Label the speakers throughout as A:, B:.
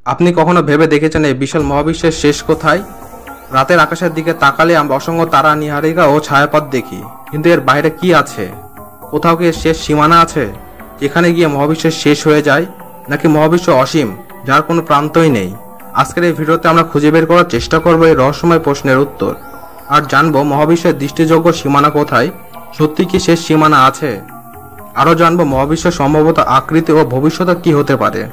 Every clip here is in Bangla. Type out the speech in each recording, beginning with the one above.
A: আপনি কখনো ভেবে দেখেছেন এই বিশাল মহাবিশ্বের শেষ কোথায়? রাতের আকাশের দিকে তাকালে আমরা অসংখ্য তারা, নীহারিকা ও ছায়াপথ দেখি, কিন্তু এর বাইরে কি আছে? কোথাও কি এর শেষ সীমানা আছে, যেখানে গিয়ে মহাবিশ্বের শেষ হয়ে যায়? নাকি মহাবিশ্ব অসীম, যার কোনো প্রান্তই নেই? আজকের এই ভিডিওতে আমরা খুঁজে বের করার চেষ্টা করব এই রহস্যময় প্রশ্নের উত্তর, আর জানবো মহাবিশ্বের দৃষ্টিযোগ্য সীমানা কোথায়, সত্যি কি শেষ সীমানা আছে? আরও জানবো মহাবিশ্বের সম্ভবত আকৃতি ও ভবিষ্যৎ কি হতে পারে।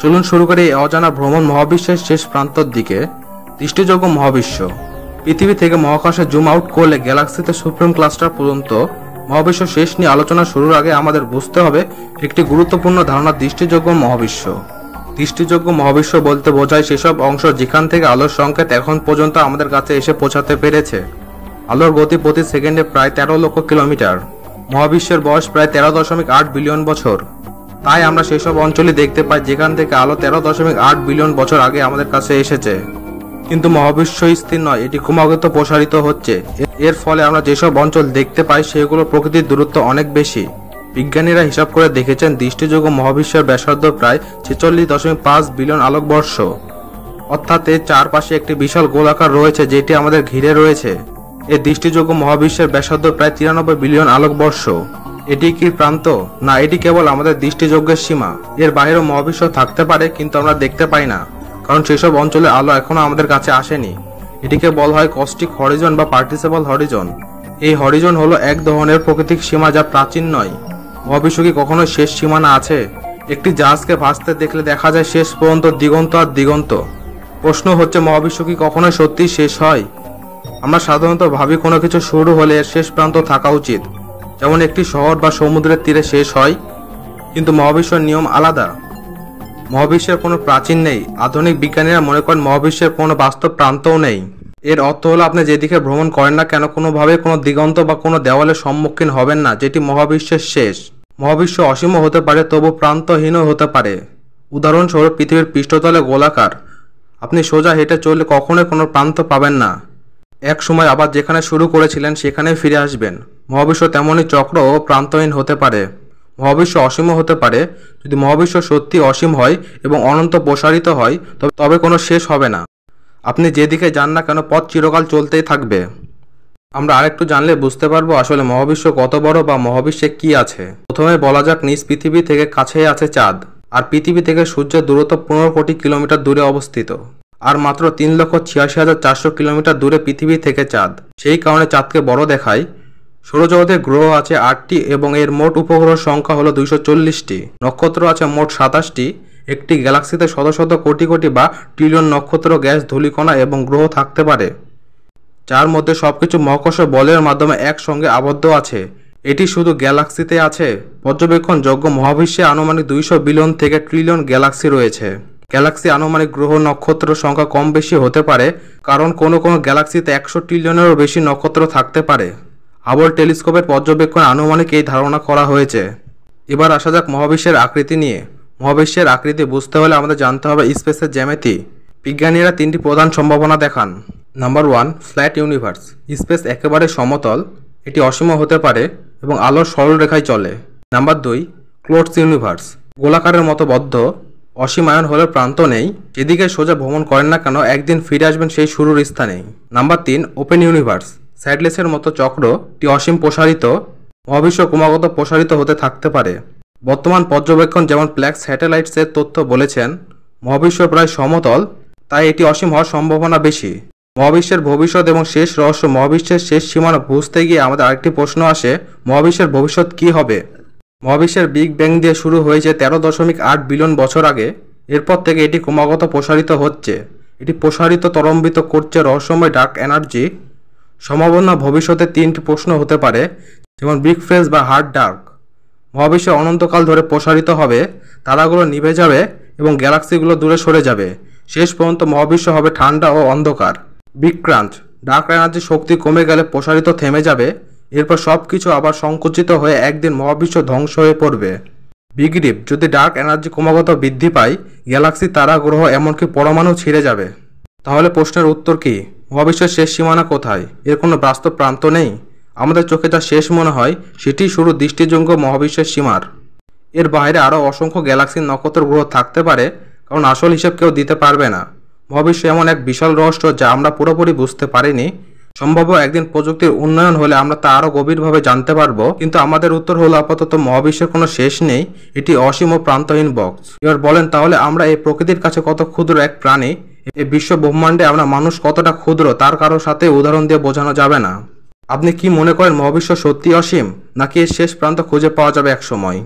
A: চলুন শুরু করে এই অজানা ভ্রমণ মহাবিশ্বের শেষ প্রান্তর দিকে। দৃষ্টিযোগ্য মহাবিশ্ব। পৃথিবী থেকে মহাকাশে জুম আউট করলে গ্যালাক্সিতে সুপ্রিম ক্লাস্টার পর্যন্ত মহাবিশ্ব শেষ নিয়ে আলোচনা শুরুর আগে আমাদের বুঝতে হবে একটি গুরুত্বপূর্ণ ধারণা, দৃষ্টিযোগ্য মহাবিশ্ব। দৃষ্টিযোগ্য মহাবিশ্ব বলতে বোঝায় সেসব অংশ যেখান থেকে আলোর সংকেত এখন পর্যন্ত আমাদের কাছে এসে পৌঁছাতে পেরেছে। আলোর গতি প্রতি সেকেন্ডে প্রায় 13 লক্ষ কিলোমিটার। মহাবিশ্বের বয়স প্রায় 13.8 বিলিয়ন বছর। তাই আমরা সেসব অঞ্চলই দেখতে পাই যেখান থেকে আলো 13.8 বিলিয়ন বছর আগে আমাদের কাছে এসেছে। কিন্তু মহাবিশ্ব স্থির নয়, এটি ক্রমাগত প্রসারিত হচ্ছে। এর ফলে আমরা যেসব অঞ্চল দেখতে পাই সেগুলো প্রকৃতির দূরত্ব অনেক বেশি। বিজ্ঞানীরা হিসাব করে দেখেছেন দৃষ্টিযোগ্য মহাবিশ্বের ব্যাসার্ধ প্রায় 46.5 বিলিয়ন আলোকবর্ষ। অর্থাৎ এর চারপাশে একটি বিশাল গোলাকার রয়েছে যেটি আমাদের ঘিরে রয়েছে। এই দৃষ্টিযোগ্য মহাবিশ্বের ব্যাসার্ধ প্রায় 93 বিলিয়ন আলোকবর্ষ। এটি কি প্রান্ত? না, এটি কেবল আমাদের দৃষ্টিযোগ্যের সীমা। এর বাইরেও মহাবিশ্ব থাকতে পারে, কিন্তু আমরা দেখতে পাই না, কারণ সেসব অঞ্চলে আলো এখনো আমাদের কাছে আসেনি। এটিকে বলা হয় কস্টিক হরিজন বা পার্টিসিপল হরিজন। এই হরিজন হলো এক ধরনের প্রাকৃতিক সীমা যা প্রাচীন নয়। মহাবিশ্ব কি কখনো শেষ সীমানা আছে? একটি জাহাজকে ভাসতে দেখলে দেখা যায় শেষ পর্যন্ত দিগন্ত আর দিগন্ত। প্রশ্ন হচ্ছে, মহাবিশ্ব কি কখনো সত্যি শেষ হয়? আমরা সাধারণত ভাবি কোনো কিছু শুরু হলে এর শেষ প্রান্ত থাকা উচিত, যেমন একটি শহর বা সমুদ্রের তীরে শেষ হয়। কিন্তু মহাবিশ্বের নিয়ম আলাদা। মহাবিশ্বের কোনো প্রাচীন নেই। আধুনিক বিজ্ঞানীরা মনে করেন মহাবিশ্বের কোনো বাস্তব প্রান্তও নেই। এর অর্থ হলো আপনি যেদিকে ভ্রমণ করেন না কেন, কোনোভাবে কোনো দিগন্ত বা কোনো দেওয়ালের সম্মুখীন হবেন না যেটি মহাবিশ্বের শেষ। মহাবিশ্ব অসীমও হতে পারে, তবু প্রান্তহীনও হতে পারে। উদাহরণস্বরূপ, পৃথিবীর পৃষ্ঠতলে গোলাকার। আপনি সোজা হেঁটে চললে কখনোই কোনো প্রান্ত পাবেন না। এক সময় আবার যেখানে শুরু করেছিলেন সেখানেই ফিরে আসবেন। মহাবিশ্ব তেমনই চক্র ও প্রান্তহীন হতে পারে। মহাবিশ্ব অসীমও হতে পারে। যদি মহাবিশ্ব সত্যি অসীম হয় এবং অনন্ত প্রসারিত হয়, তবে কোনো শেষ হবে না। আপনি যেদিকে যান না কেন, পথ চিরকাল চলতেই থাকবে। আমরা আরেকটু জানলে বুঝতে পারবো আসলে মহাবিশ্ব কত বড় বা মহাবিশ্বে কি আছে। প্রথমে বলা যাক, নিজ পৃথিবী থেকে কাছেই আছে চাঁদ, আর পৃথিবী থেকে সূর্যের দূরত্ব 15 কোটি কিলোমিটার দূরে অবস্থিত। আর মাত্র 3,86,400 কিলোমিটার দূরে পৃথিবী থেকে চাঁদ। সেই কারণে চাঁদকে বড় দেখায়। সৌরজগতে গ্রহ আছে 8টি এবং এর মোট উপগ্রহ সংখ্যা হলো 240টি। নক্ষত্র আছে মোট 27টি। একটি গ্যালাক্সিতে শত শত কোটি কোটি বা ট্রিলিয়ন নক্ষত্র, গ্যাস, ধূলিকণা এবং গ্রহ থাকতে পারে, যার মধ্যে সবকিছু মহাকর্ষ বলের মাধ্যমে একসঙ্গে আবদ্ধ আছে। এটি শুধু গ্যালাক্সিতে আছে। পর্যবেক্ষণযোগ্য মহাবিশ্বে আনুমানিক 200 বিলিয়ন থেকে ট্রিলিয়ন গ্যালাক্সি রয়েছে। গ্যালাক্সি আনুমানিক গ্রহ নক্ষত্র সংখ্যা কম বেশি হতে পারে, কারণ কোনো কোনো গ্যালাক্সিতে 100 ট্রিলিয়নেরও বেশি নক্ষত্র থাকতে পারে। হাবল টেলিস্কোপের পর্যবেক্ষণ আনুমানিক এই ধারণা করা হয়েছে। এবার আসা যাক মহাবিশ্বের আকৃতি নিয়ে। মহাবিশ্বের আকৃতি বুঝতে হলে আমাদের জানতে হবে স্পেসের জ্যামিতি। বিজ্ঞানীরা 3টি প্রধান সম্ভাবনা দেখান। Number 1, flat universe. স্পেস একেবারে সমতল, এটি অসীম হতে পারে এবং আলোর সরল রেখায় চলে। Number 2, closed universe. গোলাকারের মতো বদ্ধ, অসীমায়ন হলে প্রান্ত নেই। যেদিকে সোজা ভ্রমণ করেন না কেন, একদিন ফিরে আসবেন সেই শুরুর স্থানেই। Number 3, open universe. স্যাডলেসের মতো চক্র, এটি অসীম প্রসারিত। মহাবিশ্ব ক্রমাগত প্রসারিত হতে থাকতে পারে। বর্তমান পর্যবেক্ষণ যেমন প্ল্যাক্স স্যাটেলাইটসের তথ্য বলেছেন মহাবিশ্ব প্রায় সমতল, তাই এটি অসীম হওয়ার সম্ভাবনা বেশি। মহাবিশ্বের ভবিষ্যৎ এবং শেষ রহস্য। মহাবিশ্বের শেষ সীমানা বুঝতে গিয়ে আমাদের আরেকটি প্রশ্ন আসে, মহাবিশ্বের ভবিষ্যৎ কি হবে? মহাবিশ্বের বিগ ব্যাং দিয়ে শুরু হয়েছে 13.8 বিলিয়ন বছর আগে। এরপর থেকে এটি ক্রমাগত প্রসারিত হচ্ছে। এটি প্রসারিত তরম্বিত করছে রহস্যময় ডার্ক এনার্জি। সম্ভাবনা ভবিষ্যতে 3টি প্রশ্ন হতে পারে, যেমন বিগ ফ্রেজ বা হার্ড ডার্ক। মহাবিশ্ব অনন্তকাল ধরে প্রসারিত হবে, তারাগুলো নিভে যাবে এবং গ্যালাক্সিগুলো দূরে সরে যাবে। শেষ পর্যন্ত মহাবিশ্ব হবে ঠান্ডা ও অন্ধকার। বিগ ক্রাঞ্চ, ডার্ক এনার্জি শক্তি কমে গেলে প্রসারিত থেমে যাবে। এরপর সব কিছু আবার সংকুচিত হয়ে একদিন মহাবিশ্ব ধ্বংস হয়ে পড়বে। বিগ রিপ, যদি ডার্ক এনার্জি ক্রমাগত বৃদ্ধি পায়, গ্যালাক্সি, তারা, গ্রহ, এমনকি পরমাণু ছিঁড়ে যাবে। তাহলে প্রশ্নের উত্তর কি? মহাবিশ্বের শেষ সীমানা কোথায়? এর কোনো বাস্তব প্রান্ত নেই। আমাদের চোখে যা শেষ মনে হয় সেটি শুরু দৃষ্টিযোগ্য মহাবিশ্বের সীমার। এর বাইরে আরও অসংখ্য গ্যালাক্সি, নক্ষত্র, গ্রহ থাকতে পারে, কারণ আসল হিসেব কেউ দিতে পারবে না। মহাবিশ্ব এমন এক বিশাল রহস্য যা আমরা পুরোপুরি বুঝতে পারিনি। সম্ভব একদিন প্রযুক্তির উন্নয়ন হলে আমরা তা আরো গভীরভাবে জানতে পারবো, কিন্তু আমাদের উত্তর হলো আপাতত মহাবিশ্বের কোনো শেষ নেই, এটি অসীম ও প্রান্তহীন বক্স। এবার বলেন তাহলে আমরা এই প্রকৃতির কাছে কত ক্ষুদ্র এক প্রাণী। এই বিশ্ব ব্রহ্মাণ্ডে আমরা মানুষ কতটা ক্ষুদ্র তার কারোর সাথে উদাহরণ দিয়ে বোঝানো যাবে না। আপনি কি মনে করেন মহাবিশ্ব সত্যি অসীম, নাকি এর শেষ প্রান্ত খুঁজে পাওয়া যাবে এক সময়?